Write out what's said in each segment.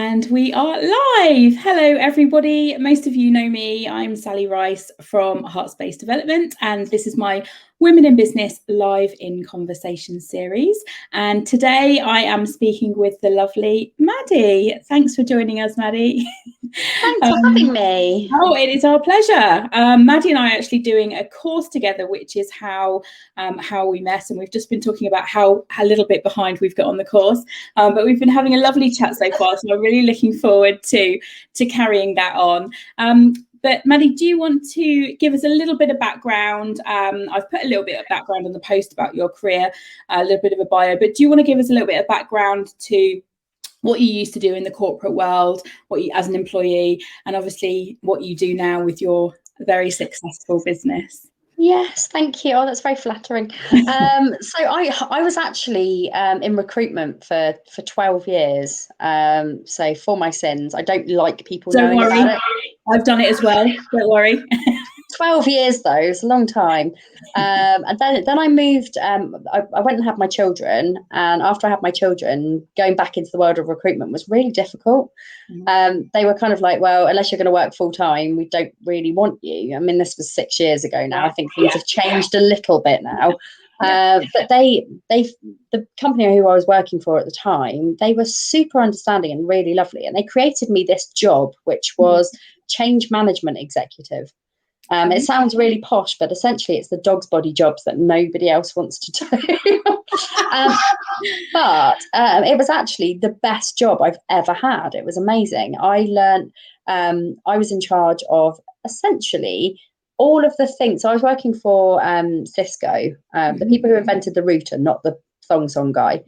And we are live. Hello, everybody. Most of you know me. I'm Sally Rice from Heartspace Development, and this is my Women in Business Live in Conversation series. And today I am speaking with the lovely Maddy. Thanks for joining us, Maddy. Thanks for having me. Oh, it is our pleasure. Maddy and I are actually doing a course together, which is how we met, and we've just been talking about how a little bit behind we've got on the course, but we've been having a lovely chat so far, so I'm really looking forward to carrying that on. But Maddy, do you want to give us a little bit of background? I've put a little bit of background on the post about your career, a little bit of a bio, but do you want to give us a little bit of background to what you used to do in the corporate world, what you as an employee, and obviously what you do now with your very successful business? Yes, thank you. Oh, that's very flattering. So I was actually in recruitment for 12 years. So for my sins, I don't like people knowing about it. I've done it as well. Don't worry. 12 years though, it's a long time. And then I moved, I went and had my children, and after I had my children, going back into the world of recruitment was really difficult. They were kind of like, well, unless you're going to work full time, we don't really want you. I mean, this was 6 years ago now. I think things have changed a little bit now. But the company who I was working for at the time, they were super understanding and really lovely. And they created me this job, which was change management executive. It sounds really posh, but essentially it's the dog's body jobs that nobody else wants to do. But it was actually the best job I've ever had. It was amazing. I learned, I was in charge of essentially all of the things. So I was working for Cisco, the people who invented the router, not the thong song guy.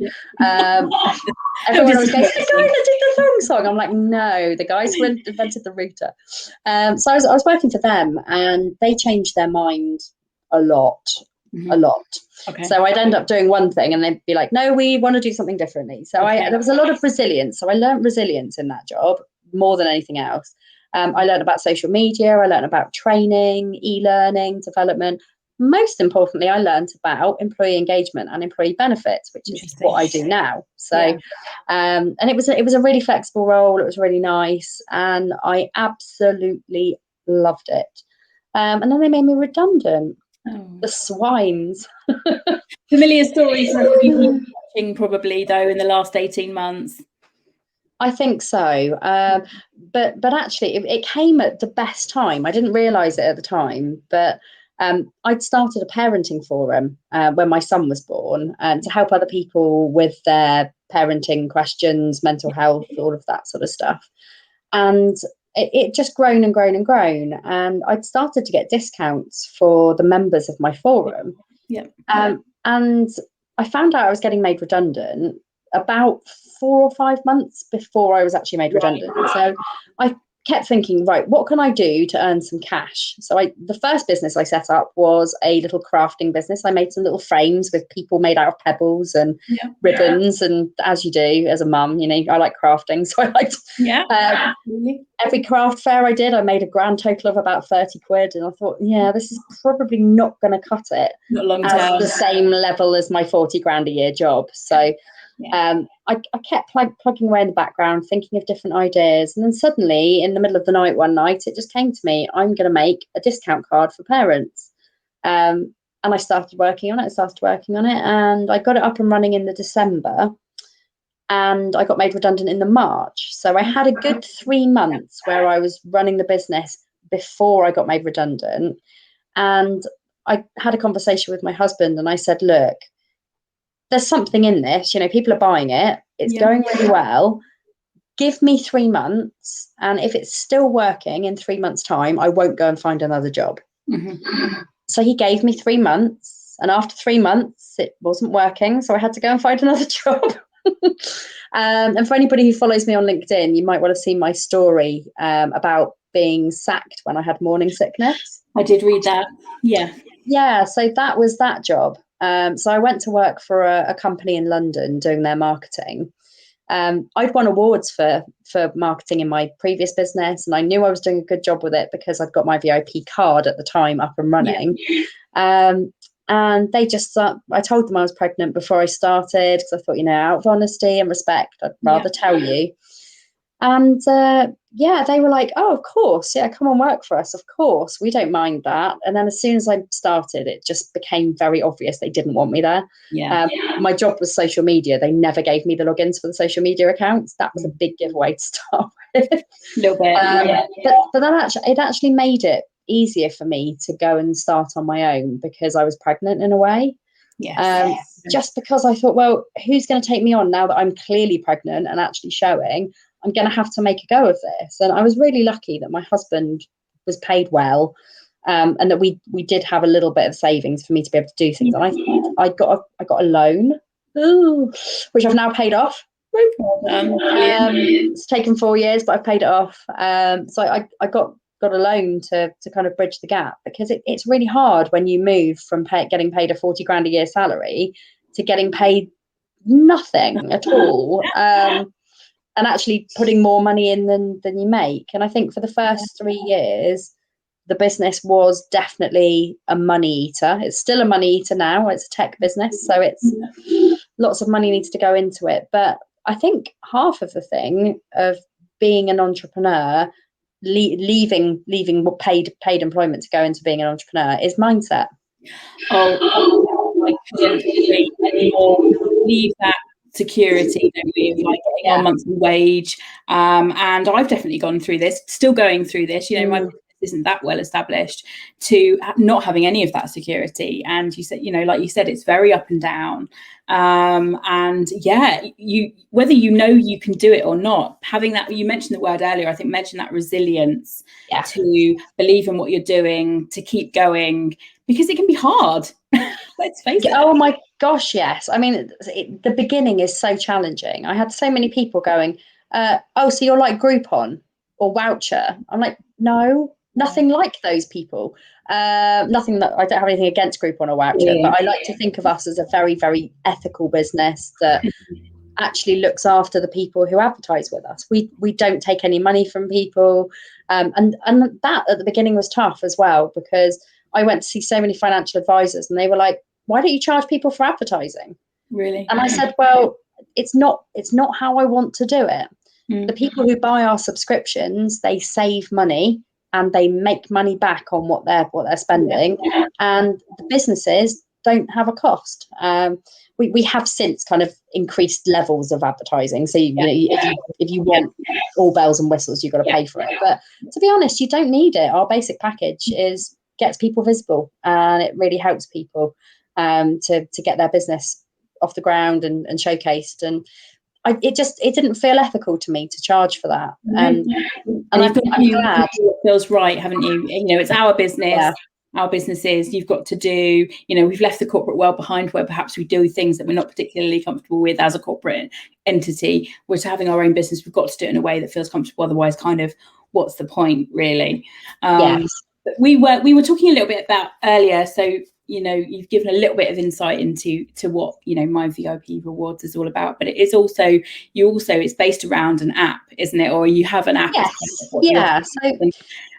Everyone always goes, the guy that did the thong song. I'm like, no, the guys who invented the router. So I was working for them, and they changed their mind a lot. Okay. So I'd end up doing one thing and they'd be like, no, we want to do something differently. So there was a lot of resilience. So I learned resilience in that job more than anything else. I learned about social media. I learned about training, e-learning, development. Most importantly, I learned about employee engagement and employee benefits, which is what I do now. So, and it was a really flexible role. It was really nice, and I absolutely loved it. And then they made me redundant. Oh. The swines. Familiar stories from people watching probably though in the last 18 months. I think so. But actually it came at the best time. I didn't realise it at the time, but I'd started a parenting forum when my son was born to help other people with their parenting questions, mental health, all of that sort of stuff. And it just grown and grown and grown. And I'd started to get discounts for the members of my forum. Yeah. And I found out I was getting made redundant about 4 or 5 months before I was actually made redundant. So I kept thinking, right, what can I do to earn some cash? So the first business I set up was a little crafting business. I made some little frames with people made out of pebbles and ribbons. And as you do as a mum, you know, I like crafting. So I liked every craft fair I did, I made a grand total of about 30 quid. And I thought, yeah, this is probably not going to cut it as the same level as my 40 grand a year job. So I kept plugging away in the background, thinking of different ideas. And then suddenly, in the middle of the night one night, it just came to me, I'm going to make a discount card for parents. And I started working on it. And I got it up and running in the December. And I got made redundant in the March. So I had a good 3 months where I was running the business before I got made redundant. And I had a conversation with my husband and I said, look, there's something in this, you know, people are buying it. It's going really well. Give me 3 months. And if it's still working in 3 months' time, I won't go and find another job. So he gave me 3 months. And after 3 months, it wasn't working. So I had to go and find another job. And for anybody who follows me on LinkedIn, you might want to see my story about being sacked when I had morning sickness. I did read that. Yeah. So that was that job. So I went to work for a company in London doing their marketing. I'd won awards for marketing in my previous business, and I knew I was doing a good job with it because I'd got my VIP card at the time up and running. And they just, I told them I was pregnant before I started because I thought, you know, out of honesty and respect, I'd rather tell you. And yeah, they were like, oh, of course, yeah, come and work for us, of course, we don't mind that. And then as soon as I started, it just became very obvious they didn't want me there. My job was social media. They never gave me the logins for the social media accounts. That was a big giveaway to start with. A little bit, but that actually made it easier for me to go and start on my own, because I was pregnant in a way. Just because I thought, well, who's going to take me on now that I'm clearly pregnant and actually showing? I'm going to have to make a go of this. And I was really lucky that my husband was paid well, and that we did have a little bit of savings for me to be able to do things. And I got a loan, which I've now paid off. It's taken 4 years, but I've paid it off. So I got a loan to kind of bridge the gap, because it's really hard when you move from getting paid a 40 grand a year salary to getting paid nothing at all, and actually putting more money in than you make. And I think for the first 3 years, the business was definitely a money eater. It's still a money eater now. It's a tech business, so it's lots of money needs to go into it. But I think half of the thing of being an entrepreneur, leaving paid employment to go into being an entrepreneur, is mindset. I couldn't agree anymore. Leave that security, don't we, of like getting our monthly wage. And I've definitely gone through this, still going through this. You know, my business isn't that well established, to not having any of that security. And you said, you know, like you said, it's very up and down. And yeah, whether you know you can do it or not, having that, you mentioned the word earlier, I think mentioned that resilience to believe in what you're doing, to keep going, because it can be hard. Let's face it. Oh my gosh, yes. I mean, the beginning is so challenging. I had so many people going, oh, so you're like Groupon or Voucher. I'm like, no, nothing like those people. Nothing that I don't have anything against Groupon or Voucher, but I like to think of us as a very, very ethical business that actually looks after the people who advertise with us. We don't take any money from people. And that at the beginning was tough as well, because I went to see so many financial advisors and they were like, why don't you charge people for advertising? Really? And I said, well, it's not how I want to do it. The people who buy our subscriptions, they save money and they make money back on what they're spending. And the businesses don't have a cost. We have since kind of increased levels of advertising. So you know, if you want all bells and whistles, you've got to pay for it. But to be honest, you don't need it. Our basic package gets people visible, and it really helps people to get their business off the ground and showcased. And it didn't feel ethical to me to charge for that. And I'm glad. It feels right, haven't you? You know, it's our business. Our businesses, you've got to do, you know, we've left the corporate world behind, where perhaps we do things that we're not particularly comfortable with as a corporate entity. We're having our own business, we've got to do it in a way that feels comfortable. Otherwise, kind of, what's the point, really? But we were talking a little bit about earlier, so you know, you've given a little bit of insight into what, you know, My VIP Rewards is all about, but it is also it's based around an app, isn't it? Or you have an app.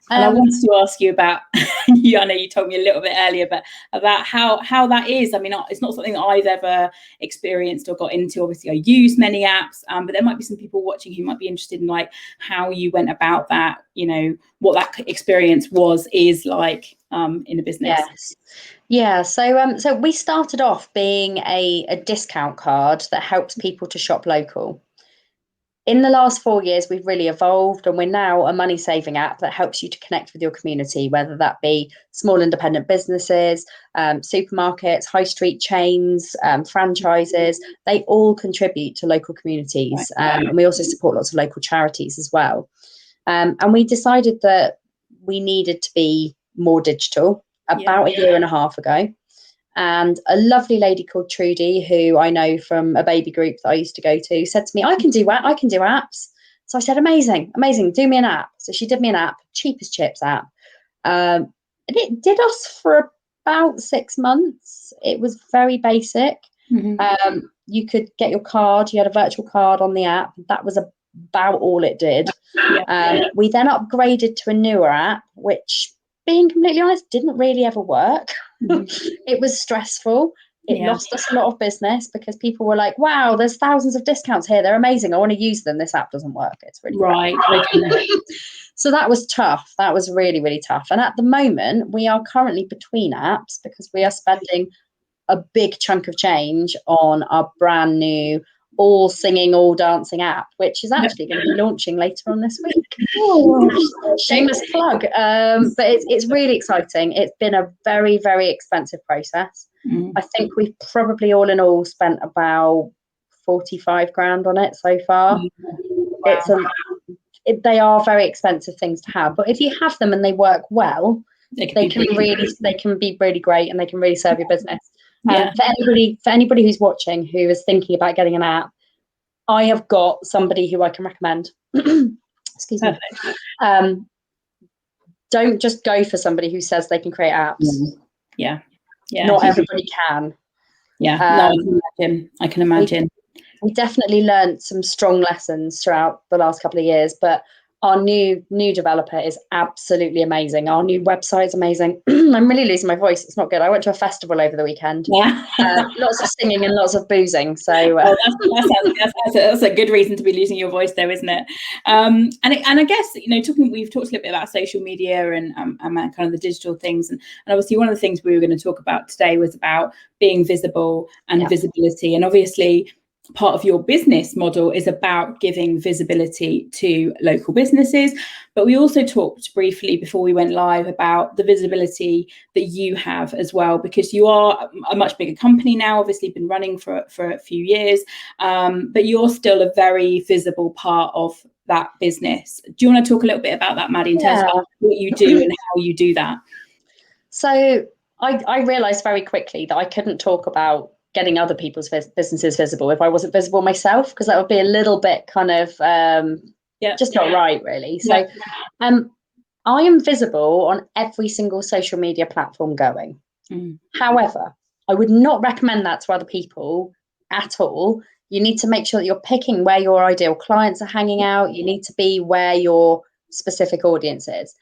And I wanted to ask you about, I know you told me a little bit earlier, but about how that is. I mean, it's not something that I've ever experienced or got into. Obviously, I use many apps, but there might be some people watching who might be interested in like how you went about that, you know, what that experience is like in a business. So we started off being a discount card that helps people to shop local. In the last 4 years, we've really evolved, and we're now a money saving app that helps you to connect with your community, whether that be small independent businesses, supermarkets, high street chains, franchises. They all contribute to local communities. And we also support lots of local charities as well. And we decided that we needed to be more digital about a year and a half ago. And a lovely lady called Trudy, who I know from a baby group that I used to go to, said to me, I can do apps. So I said, amazing, do me an app. So she did me an app, cheap as chips app. And it did us for about 6 months. It was very basic. You could get your card, you had a virtual card on the app. That was about all it did. We then upgraded to a newer app, which, being completely honest, didn't really ever work. It was stressful. It lost us a lot of business because people were like, wow, there's thousands of discounts here. They're amazing. I want to use them. This app doesn't work. It's really right. Okay. So that was tough. That was really, really tough. And at the moment, we are currently between apps because we are spending a big chunk of change on our brand new all singing, all dancing app, which is actually going to be launching later on this week. Shameless plug. But it's really exciting. It's been a very, very expensive process. I think we've probably all in all spent about 45 grand on it so far. Wow. They are very expensive things to have, but if you have them and they work well, they can be really great, and they can really serve your business. For anybody who's watching who is thinking about getting an app, I have got somebody who I can recommend. Excuse me. Don't just go for somebody who says they can create apps. Yeah. Not everybody can. I can imagine. We definitely learned some strong lessons throughout the last couple of years, but our new developer is absolutely amazing. Our new website is amazing. I'm really losing my voice. It's not good. I went to a festival over the weekend. Lots of singing and lots of boozing. So that's a good reason to be losing your voice, though, isn't it? And I guess, we've talked a little bit about social media and kind of the digital things, and obviously one of the things we were going to talk about today was about being visible and visibility, and obviously part of your business model is about giving visibility to local businesses. But we also talked briefly before we went live about the visibility that you have as well, because you are a much bigger company now, obviously been running for a few years, but you're still a very visible part of that business. Do you want to talk a little bit about that, Maddy, in terms of what you do and how you do that? So I realised very quickly that I couldn't talk about getting other people's businesses visible if I wasn't visible myself, because that would be a little bit kind of just not right, really. So I am visible on every single social media platform going. However, I would not recommend that to other people at all. You need to make sure that you're picking where your ideal clients are hanging out. You need to be where your specific audience is.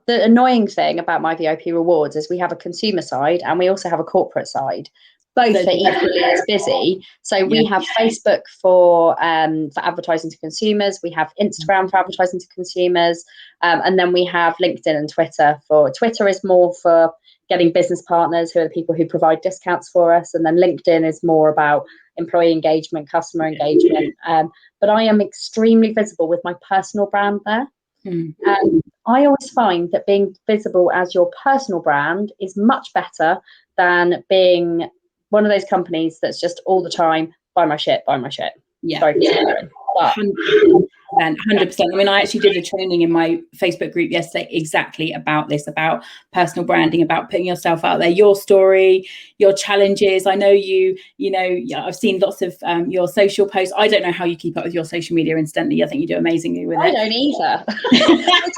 The annoying thing about my VIP rewards is we have a consumer side and we also have a corporate side. Both are equally as busy. So we have Facebook for advertising to consumers. We have Instagram for advertising to consumers. And then we have LinkedIn and Twitter. Twitter is more for getting business partners, who are the people who provide discounts for us. And then LinkedIn is more about employee engagement, customer engagement. But I am extremely visible with my personal brand there. I always find that being visible as your personal brand is much better than being one of those companies that's just all the time, buy my shit. Yeah. Sorry, 100%. I mean, I actually did a training in my Facebook group yesterday exactly about this, about personal branding, about putting yourself out there, your story, your challenges. I know I've seen lots of your social posts. I don't know how you keep up with your social media, incidentally. I think you do amazingly with it. I don't either.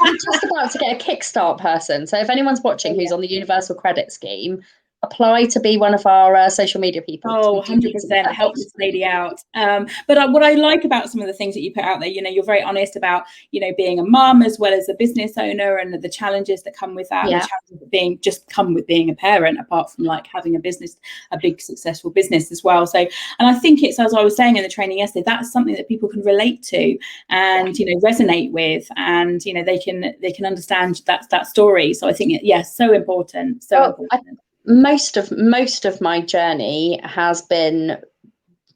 I'm just about to get a Kickstart person. So if anyone's watching who's on the Universal Credit Scheme, apply to be one of our social media people. 100%. Help this lady out. But what I like about some of the things that you put out there, you're very honest about, being a mum as well as a business owner and the challenges that come with that, and the challenges that come with being a parent, apart from like having a business, a big successful business as well. So, and I think it's, as I was saying in the training yesterday, that's something that people can relate to and, resonate with, and, they can understand that story. So I think, so important. Most of my journey has been,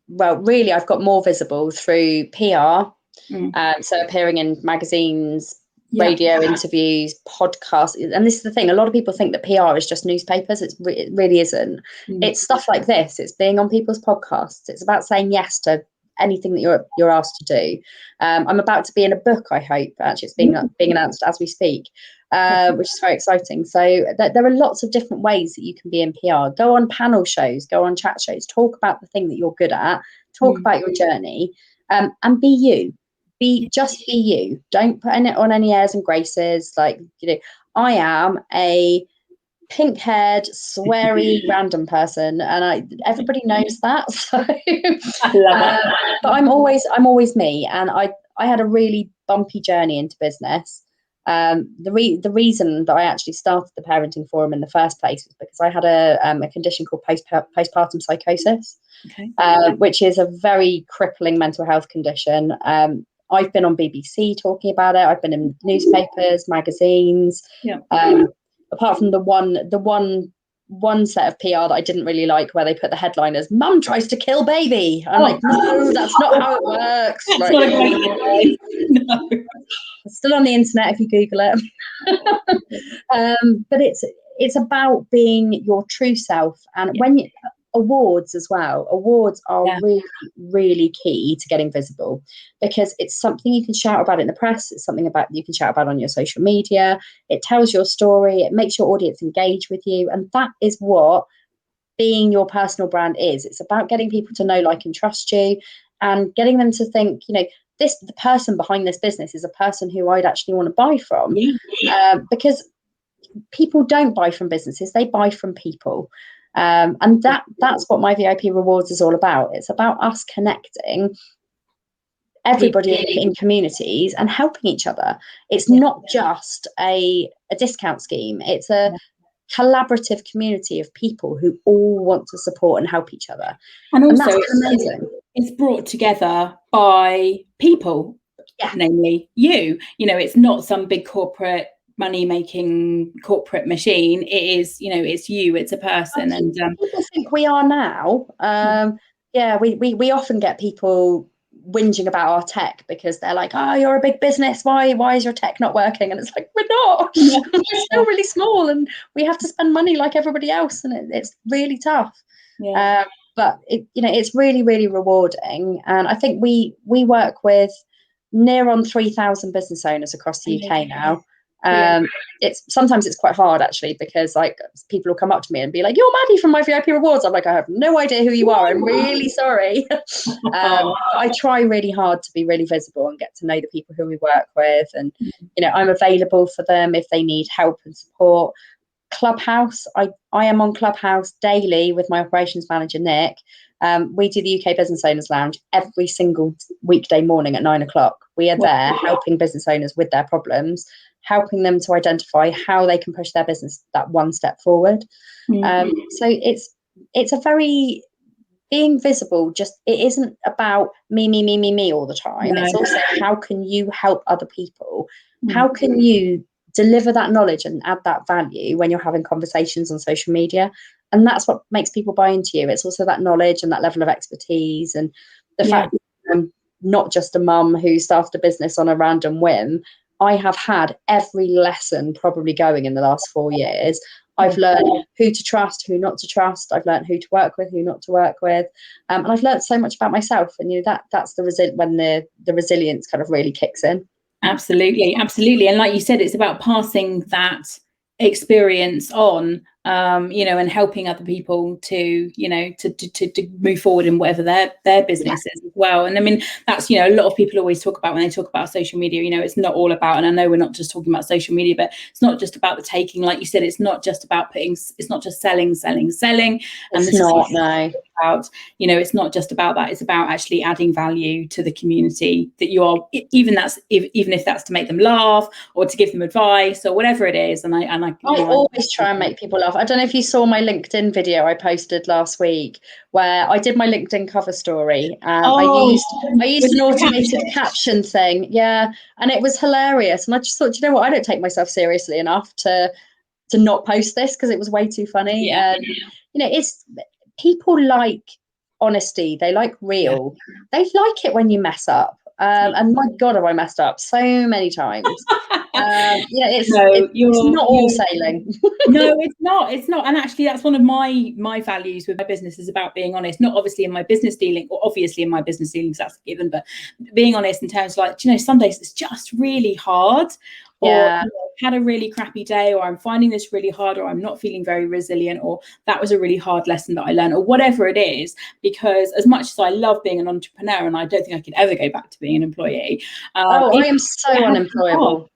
really, I've got more visible through PR, so appearing in magazines, radio interviews, podcasts. And this is the thing, a lot of people think that PR is just newspapers. It really isn't. It's stuff like this. It's being on people's podcasts. It's about saying yes to anything that you're asked to do. I'm about to be in a book, I hope. Actually, it's being announced as we speak, which is very exciting. So there are lots of different ways that you can be in PR. Go on panel shows, go on chat shows, talk about the thing that you're good at, talk about your journey, and be you. Just be you. Don't put on any airs and graces. Like, I am a pink-haired, sweary, random person, and everybody knows that. So, I love it. But I'm always me, and I had a really bumpy journey into business. The reason that I actually started the parenting forum in the first place was because I had a condition called postpartum psychosis, Okay. which is a very crippling mental health condition. I've been on BBC talking about it. I've been in newspapers, magazines. Yeah. Apart from the one set of PR that I didn't really like, where they put the headline as "Mum tries to kill baby." I'm like, no, that's not how it works. That's like, not a great headline. No. It's still on the internet if you Google it. But it's about being your true self, and when you, awards as well. Awards are really, really key to getting visible, because it's something you can shout about in the press. It's something about you can shout about on your social media. It tells your story. It makes your audience engage with you, and that is what being your personal brand is. It's about getting people to know, like, and trust you, and getting them to think, the person behind this business is a person who I'd actually want to buy from. Because people don't buy from businesses, they buy from people. And that's what my VIP rewards is all about. It's about us connecting everybody in communities and helping each other. It's not just a discount scheme. It's a collaborative community of people who all want to support and help each other. And also, that's amazing. It's brought together by people, namely you. It's not some big corporate money-making corporate machine. It is, it's you. It's a person. And people think we are now. We often get people whinging about our tech because they're like, "Oh, you're a big business. Why is your tech not working?" And it's like, we're not. We're still really small, and we have to spend money like everybody else, and it's really tough. But it's really, really rewarding. And I think we work with near on 3,000 business owners across the UK now. Sometimes it's quite hard, actually, because like people will come up to me and be like, "You're Maddy from my VIP rewards." I'm like, "I have no idea who you are. I'm really sorry." I try really hard to be really visible and get to know the people who we work with, and I'm available for them if they need help and support. Clubhouse, I am on Clubhouse daily with my operations manager Nick. We do the UK Business Owners Lounge every single weekday morning at 9 o'clock. We are there helping business owners with their problems, helping them to identify how they can push their business that one step forward. So it's a very, being visible, it isn't about me all the time. It's also, how can you help other people? How can you deliver that knowledge and add that value when you're having conversations on social media? And that's what makes people buy into you. It's also that knowledge and that level of expertise, and the fact that I'm not just a mum who started a business on a random whim. I have had every lesson probably going in the last 4 years. I've learned who to trust, who not to trust. I've learned who to work with, who not to work with. And I've learned so much about myself. And that's when the resilience kind of really kicks in. Absolutely. And like you said, it's about passing that experience on, and helping other people to move forward in whatever their business is as well. And I mean, that's, a lot of people always talk about when they talk about social media, it's not all about, and I know we're not just talking about social media, but it's not just about the taking, like you said, it's not just about it's not just selling. And it's not just about that. It's about actually adding value to the community that you are, even if that's to make them laugh or to give them advice or whatever it is. And I always try and make people laugh. I don't know if you saw my LinkedIn video I posted last week where I did my LinkedIn cover story. I used an automated caption thing. Yeah. And it was hilarious. And I just thought, I don't take myself seriously enough to not post this, because it was way too funny. It's, people like honesty. They like real. They like it when you mess up. And my God, have I messed up so many times. It's not all sailing. No, it's not. And actually, that's one of my values with my business, is about being honest. Not obviously in my business dealing, or obviously in my business dealings, that's a given, but being honest in terms of, like, some days it's just really hard, or I've had a really crappy day, or I'm finding this really hard, or I'm not feeling very resilient, or that was a really hard lesson that I learned, or whatever it is. Because as much as I love being an entrepreneur, and I don't think I could ever go back to being an employee. I am so unemployable.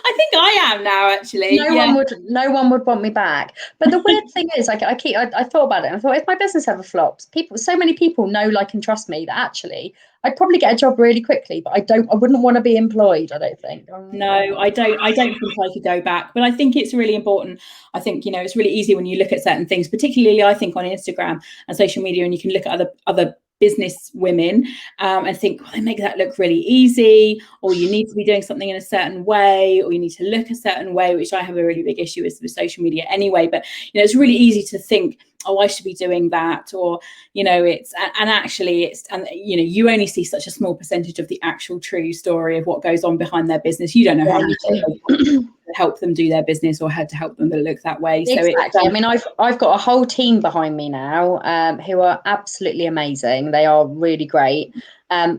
I think I am now, actually. No one would want me back. But the weird thing is, I thought about it and I thought, if my business ever flops, so many people know, like, and trust me that actually I'd probably get a job really quickly, but I wouldn't want to be employed, I don't think. No, I don't think I could go back, but I think it's really important. I think, it's really easy when you look at certain things, particularly I think on Instagram and social media, and you can look at other business women and think, well, they make that look really easy, or you need to be doing something in a certain way, or you need to look a certain way, which I have a really big issue with social media anyway. But it's really easy to think, oh, I should be doing that, or you only see such a small percentage of the actual true story of what goes on behind their business. You don't know how to help them do their business or how to help them look that way. Exactly. So I mean, I've got a whole team behind me now who are absolutely amazing. They are really great. There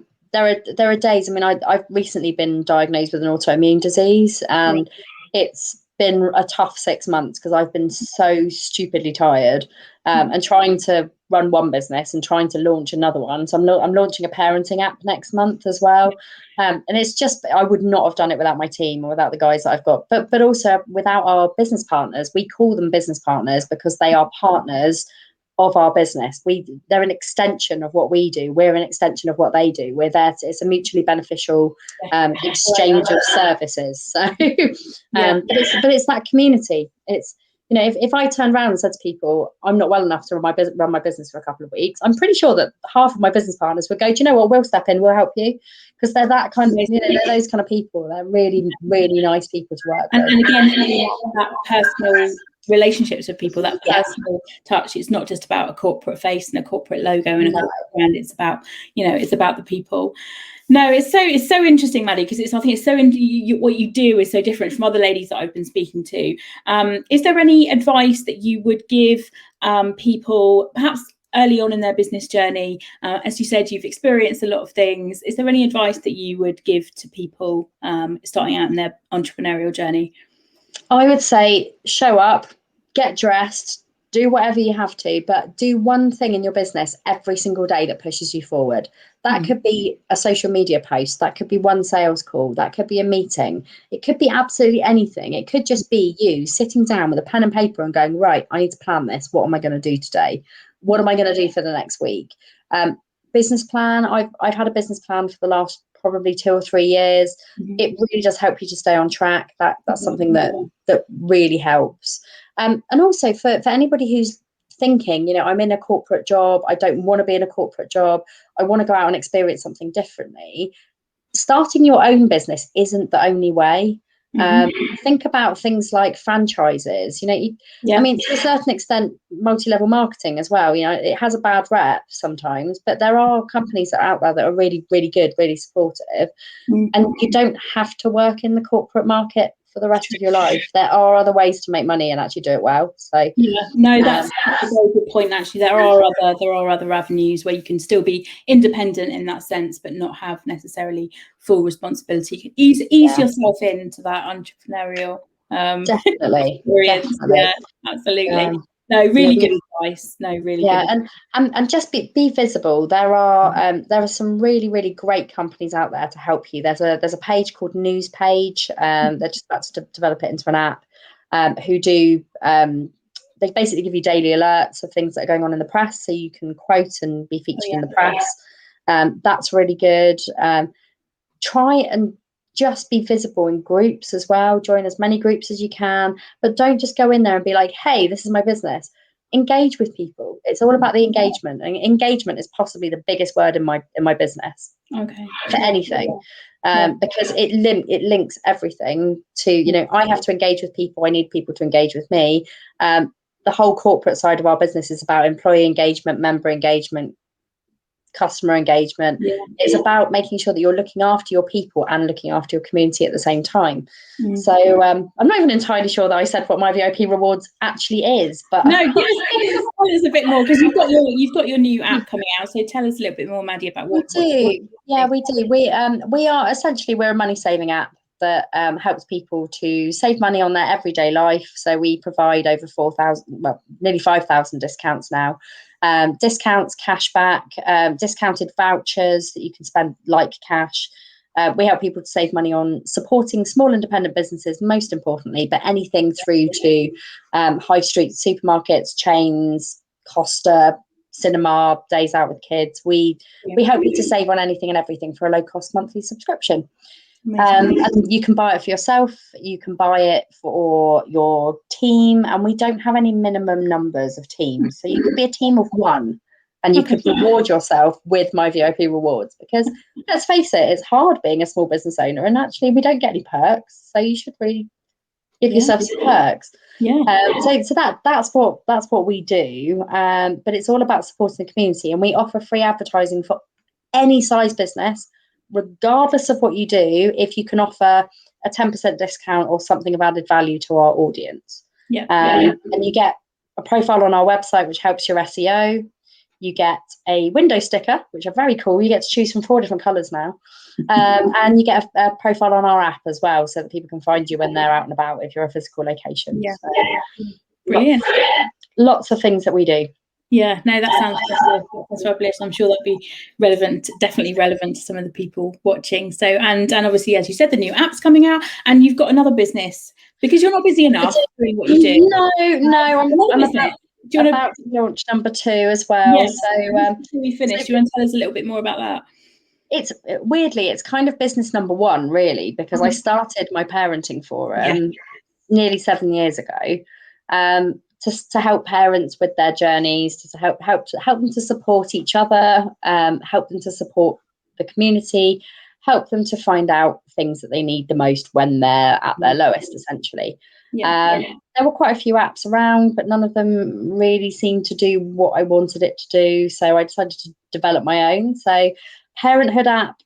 are days. I mean, I've recently been diagnosed with an autoimmune disease, and it's been a tough 6 months because I've been so stupidly tired and trying to run one business and trying to launch another one. So I'm launching a parenting app next month as well. And it's just, I would not have done it without my team or without the guys that I've got, but also without our business partners. We call them business partners because they are partners of our business. They're an extension of what we do. We're an extension of what they do. We're there it's a mutually beneficial exchange of services. So but it's that community. It's, if I turned around and said to people, I'm not well enough to run my business for a couple of weeks, I'm pretty sure that half of my business partners would go, do you know what, we'll step in, we'll help you. Because they're that kind of, they're those kind of people. They're really, really nice people to work with. And again, that personal relationships with people, that personal touch. It's not just about a corporate face and a corporate logo and a corporate brand. It's about, it's about the people. No, it's so interesting, Maddy, because I think it's so what you do is so different from other ladies that I've been speaking to. Is there any advice that you would give people, perhaps early on in their business journey? As you said, you've experienced a lot of things. Is there any advice that you would give to people starting out in their entrepreneurial journey? I would say show up, get dressed, do whatever you have to, but do one thing in your business every single day that pushes you forward. That could be a social media post. That could be one sales call. That could be a meeting. It could be absolutely anything. It could just be you sitting down with a pen and paper and going, right, I need to plan this. What am I going to do today? What am I going to do for the next week? Business plan. I've had a business plan for the last probably 2 or 3 years. It really does help you to stay on track. That's something that really helps. And also for anybody who's thinking, I'm in a corporate job, I don't want to be in a corporate job, I want to go out and experience something differently. Starting your own business isn't the only way. Think about things like franchises. I mean, to a certain extent, multi-level marketing as well. It has a bad rep sometimes, but there are companies that are out there that are really, really good, really supportive. And you don't have to work in the corporate market for the rest of your life. There are other ways to make money and actually do it well. So that's a very good point. Actually, there are other avenues where you can still be independent in that sense, but not have necessarily full responsibility. You can ease yourself into that entrepreneurial definitely. Yeah, absolutely. No, really good advice. No, really good. And just be visible. There are some really, really great companies out there to help you. There's a page called News Page. They're just about to develop it into an app. Who do they basically give you daily alerts of things that are going on in the press, so you can quote and be featured in the press. That's really good. Try and just be visible in groups as well. Join as many groups as you can, but don't just go in there and be like, hey, this is my business. Engage with people. It's all about the engagement, and engagement is possibly the biggest word in my business. Okay. For anything. Because it links everything to, I have to engage with people. I need people to engage with me. The whole corporate side of our business is about employee engagement, member engagement, customer engagement. It's about making sure that you're looking after your people and looking after your community at the same time. So I'm not even entirely sure that I said what my VIP rewards actually is, but no, tell us a bit more, because you've got your new app coming out. So tell us a little bit more, Maddy, about what we do. We are essentially, we're a money saving app that helps people to save money on their everyday life. So we provide over 4,000, nearly 5,000 discounts now. Discounts, cashback, discounted vouchers that you can spend like cash. We help people to save money on supporting small independent businesses, most importantly, but anything through to high street supermarkets, chains, Costa, cinema, days out with kids. We help you to save on anything and everything for a low cost monthly subscription. And you can buy it for yourself, you can buy it for your team, and we don't have any minimum numbers of teams. So you could be a team of one and you could reward yourself with My VIP Rewards, because let's face it, it's hard being a small business owner, and actually we don't get any perks. So you should really give yourself some perks. So that's what we do. But it's all about supporting the community, and we offer free advertising for any size business, regardless of what you do, if you can offer a 10% discount or something of added value to our audience. And you get a profile on our website, which helps your SEO. You get a window sticker, which are very cool. You get to choose from 4 different colours now. And you get a profile on our app as well, so that people can find you when they're out and about if you're a physical location. So, brilliant. Lots of things that we do. Yeah, no, that sounds fabulous. I'm sure that'd be relevant, definitely relevant to some of the people watching. So, and obviously, as you said, the new app's coming out, and you've got another business because you're not busy enough doing what you do. No, I'm about to launch number 2 as well. Yes. So, before we finish, do you want to tell us a little bit more about that? It's weirdly, it's kind of business number 1, really, because I started my parenting forum nearly 7 years ago. To help parents with their journeys, to help them to support each other, help them to support the community, help them to find out things that they need the most when they're at their lowest, essentially. There were quite a few apps around, but none of them really seemed to do what I wanted it to do. So I decided to develop my own. So Parenthood app,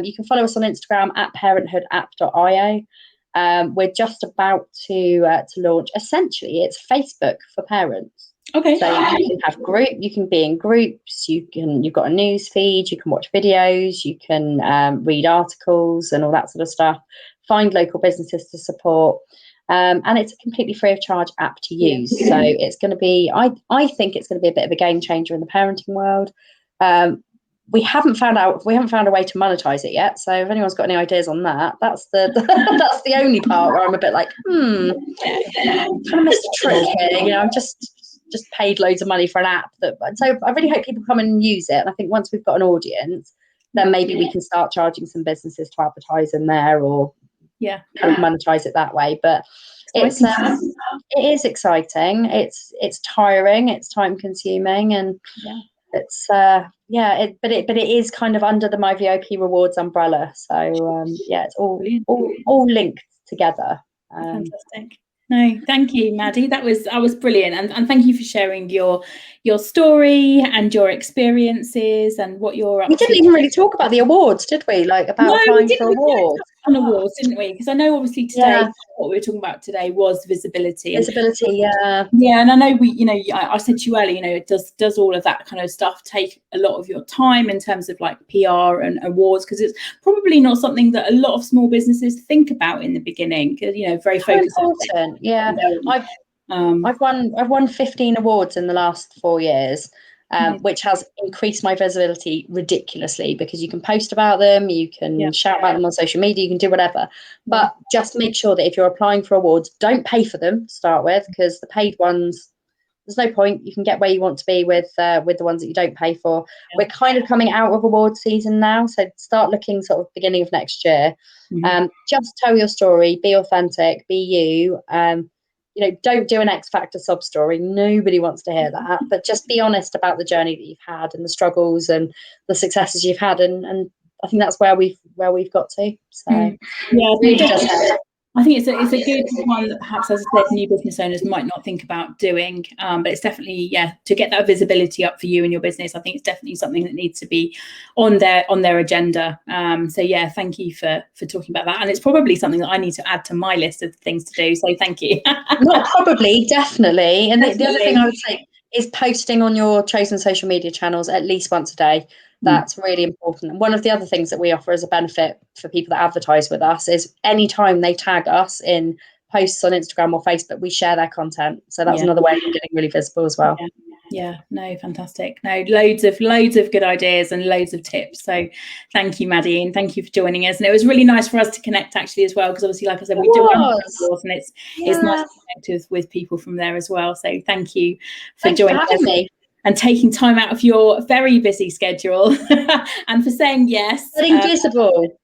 you can follow us on Instagram at parenthoodapp.io. We're just about to launch. Essentially, it's Facebook for parents. Okay. So you can be in groups. You've got a news feed. You can watch videos. You can read articles and all that sort of stuff. Find local businesses to support. And it's a completely free of charge app to use. So it's going to be. I think it's going to be a bit of a game changer in the parenting world. We haven't found a way to monetize it yet. So if anyone's got any ideas on that, that's the only part where I'm a bit like, kind of missed a trick here. I'm just paid loads of money for an app. So I really hope people come and use it. And I think once we've got an audience, then maybe we can start charging some businesses to advertise in there, or kind of monetize it that way. But it is exciting. It's tiring. It's time consuming, and it's but it is kind of under the My VIP Rewards umbrella. So it's all linked together. Fantastic. No, thank you, Maddy. That was brilliant, and thank you for sharing your story and your experiences and what you're up to. We didn't even really talk about the awards, did we? Like about applying for awards. On awards, didn't we? Because I know obviously today what we were talking about today was visibility. And I know I said to you earlier, it does all of that kind of stuff take a lot of your time in terms of like PR and awards, because it's probably not something that a lot of small businesses think about in the beginning. Very focused. Important. I've won 15 awards in the last 4 years. Which has increased my visibility ridiculously, because you can post about them, you can shout about them on social media, you can do whatever. But just make sure that if you're applying for awards, don't pay for them to start with, because the paid ones, there's no point. You can get where you want to be with the ones that you don't pay for. We're kind of coming out of award season now, so start looking sort of beginning of next year. Just tell your story, be authentic, be you. Don't do an X Factor sob story. Nobody wants to hear that. But just be honest about the journey that you've had and the struggles and the successes you've had. And I think that's where we've got to. So I think it's a good one that perhaps, as I said, new business owners might not think about doing. But it's definitely, to get that visibility up for you and your business, I think it's definitely something that needs to be on their agenda. Thank you for talking about that. And it's probably something that I need to add to my list of things to do. So thank you. Not probably, definitely. And the other thing I would say is posting on your chosen social media channels at least once a day. That's really important. And one of the other things that we offer as a benefit for people that advertise with us is anytime they tag us in posts on Instagram or Facebook, we share their content. So that's another way of getting really visible as well. Yeah, no, fantastic. No, loads of good ideas and loads of tips. So thank you, Maddy, and thank you for joining us. And it was really nice for us to connect actually as well, because obviously, like I said, we do run the course, and it's nice to connect with people from there as well. So thank you for joining us me and taking time out of your very busy schedule and for saying yes. Invisible.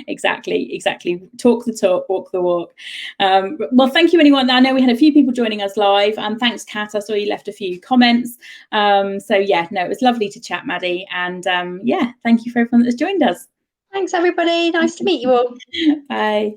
Exactly. Talk the talk, walk the walk. Well, thank you, anyone. I know we had a few people joining us live, and thanks, Kat. I saw you left a few comments. So yeah, no, it was lovely to chat, Maddy, and yeah, thank you for everyone that's joined us. Thanks, everybody. Nice to meet you all. Bye.